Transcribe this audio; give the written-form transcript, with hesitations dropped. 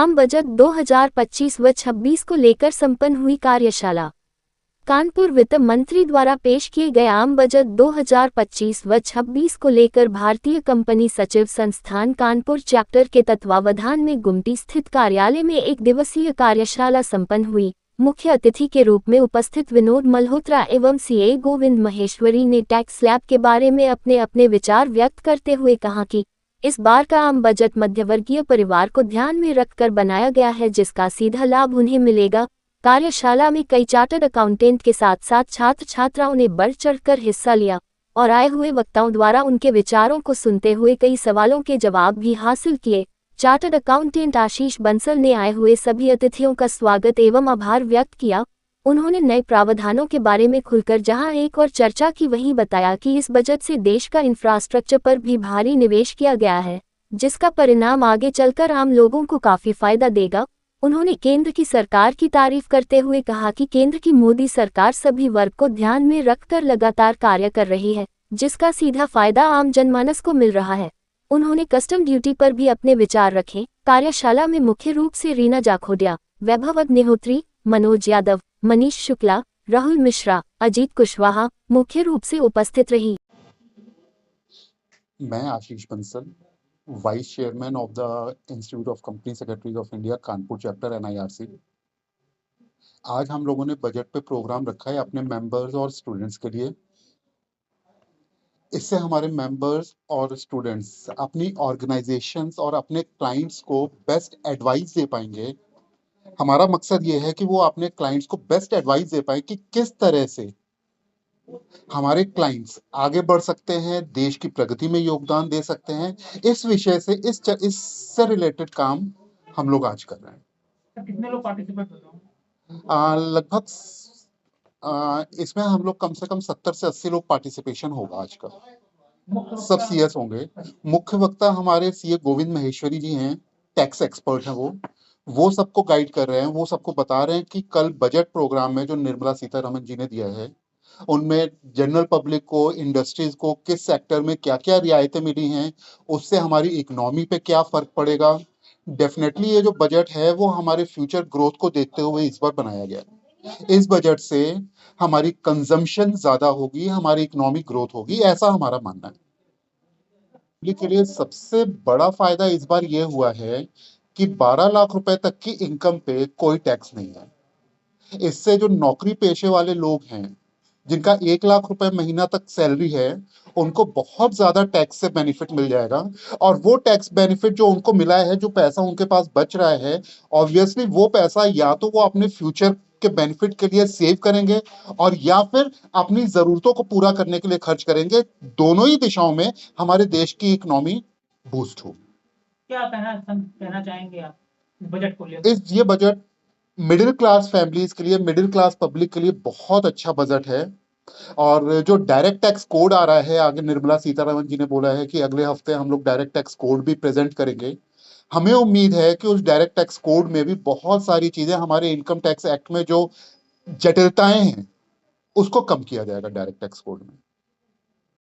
आम बजट 2025 व 26 को लेकर संपन्न हुई कार्यशाला। कानपुर वित्त मंत्री द्वारा पेश किए गए आम बजट 2025 व 26 को लेकर भारतीय कंपनी सचिव संस्थान कानपुर चैप्टर के तत्वावधान में गुमटी स्थित कार्यालय में एक दिवसीय कार्यशाला संपन्न हुई। मुख्य अतिथि के रूप में उपस्थित विनोद मल्होत्रा एवं सीए गोविंद महेश्वरी ने टैक्स स्लैब के बारे में अपने विचार व्यक्त करते हुए कहा कि इस बार का आम बजट मध्यवर्गीय परिवार को ध्यान में रखकर बनाया गया है, जिसका सीधा लाभ उन्हें मिलेगा। कार्यशाला में कई चार्टर्ड अकाउंटेंट के साथ साथ छात्र छात्राओं ने बढ़ चढ़कर हिस्सा लिया और आए हुए वक्ताओं द्वारा उनके विचारों को सुनते हुए कई सवालों के जवाब भी हासिल किए। चार्टर्ड अकाउंटेंट आशीष बंसल ने आए हुए सभी अतिथियों का स्वागत एवं आभार व्यक्त किया। उन्होंने नए प्रावधानों के बारे में खुलकर जहां एक और चर्चा की, वहीं बताया कि इस बजट से देश का इंफ्रास्ट्रक्चर पर भी भारी निवेश किया गया है, जिसका परिणाम आगे चलकर आम लोगों को काफी फायदा देगा। उन्होंने केंद्र की सरकार की तारीफ करते हुए कहा कि केंद्र की मोदी सरकार सभी वर्ग को ध्यान में रखकर लगातार कार्य कर रही है, जिसका सीधा फायदा आम जनमानस को मिल रहा है। उन्होंने कस्टम ड्यूटी पर भी अपने विचार रखे। कार्यशाला में मुख्य रूप से रीना जाखोडिया, वैभव अग्निहोत्री, मनोज यादव, मनीष शुक्ला, राहुल मिश्रा, अजीत कुशवाहा मुख्य रूप से उपस्थित रही। मैं Ashish Bansal, vice chairman of the institute of company secretaries of India Kanpur chapter NIRC। आज हम लोगों ने बजट पे प्रोग्राम रखा है अपने मेंबर्स और स्टूडेंट्स के लिए। इससे हमारे मेंबर्स और स्टूडेंट्स अपनी ऑर्गेनाइजेशंस और अपने क्लाइंट्स को बेस्ट एडवाइस दे पाएंगे। हमारा मकसद ये है कि वो अपने क्लाइंट्स को बेस्ट एडवाइस दे पाए कि किस तरह से हमारे क्लाइंट्स आगे बढ़ सकते हैं, देश की प्रगति में योगदान दे सकते हैं। इस विषय से इससे रिलेटेड काम हम लोग आज कर रहे हैं। कितने लोग पार्टिसिपेट कर रहे हैं? लगभग इसमें हम लोग कम से कम 70 से 80 लोग पार्टिसिपेशन होगा आज का। सब CS होंगे। मुख्य वक्ता हमारे सीए गोविंद महेश्वरी जी हैं, टैक्स एक्सपर्ट हैं। वो सबको गाइड कर रहे हैं। वो सबको बता रहे हैं कि कल बजट प्रोग्राम में जो निर्मला सीतारमण जी ने दिया है, उनमें जनरल पब्लिक को, इंडस्ट्रीज को किस सेक्टर में क्या क्या रियायतें मिली हैं, उससे हमारी इकोनॉमी पे क्या फर्क पड़ेगा। डेफिनेटली ये जो बजट है वो हमारे फ्यूचर ग्रोथ को देखते हुए इस बार बनाया गया है। इस बजट से हमारी कंजम्पशन ज्यादा होगी, हमारी इकोनॉमिक ग्रोथ होगी, ऐसा हमारा मानना है। के लिए सबसे बड़ा फायदा इस बार ये हुआ है कि 12 लाख रुपए तक की इनकम पे कोई टैक्स नहीं है। इससे जो नौकरी पेशे वाले लोग हैं, जिनका 1 लाख रुपए महीना तक सैलरी है, उनको बहुत ज्यादा टैक्स से बेनिफिट मिल जाएगा। और वो टैक्स बेनिफिट जो उनको मिला है, जो पैसा उनके पास बच रहा है, ऑब्वियसली वो पैसा या तो वो अपने फ्यूचर के बेनिफिट के लिए सेव करेंगे और या फिर अपनी जरूरतों को पूरा करने के लिए खर्च करेंगे। दोनों ही दिशाओं में हमारे देश की इकोनॉमी बूस्ट होगी। क्या कहना चाहेंगे आप बजट को लेकर? ये बजट मिडिल क्लास फैमिलीज के लिए, मिडिल क्लास पब्लिक के लिए बहुत अच्छा बजट है। और जो डायरेक्ट टैक्स कोड आ रहा है, आगे निर्मला सीतारमण जी ने बोला है कि अगले हफ्ते हम लोग डायरेक्ट टैक्स कोड भी प्रेजेंट करेंगे। हमें उम्मीद है कि उस डायरेक्ट टैक्स कोड में भी बहुत सारी चीजें, हमारे इनकम टैक्स एक्ट में जो जटिलताएं हैं, उसको कम किया जाएगा डायरेक्ट टैक्स कोड में।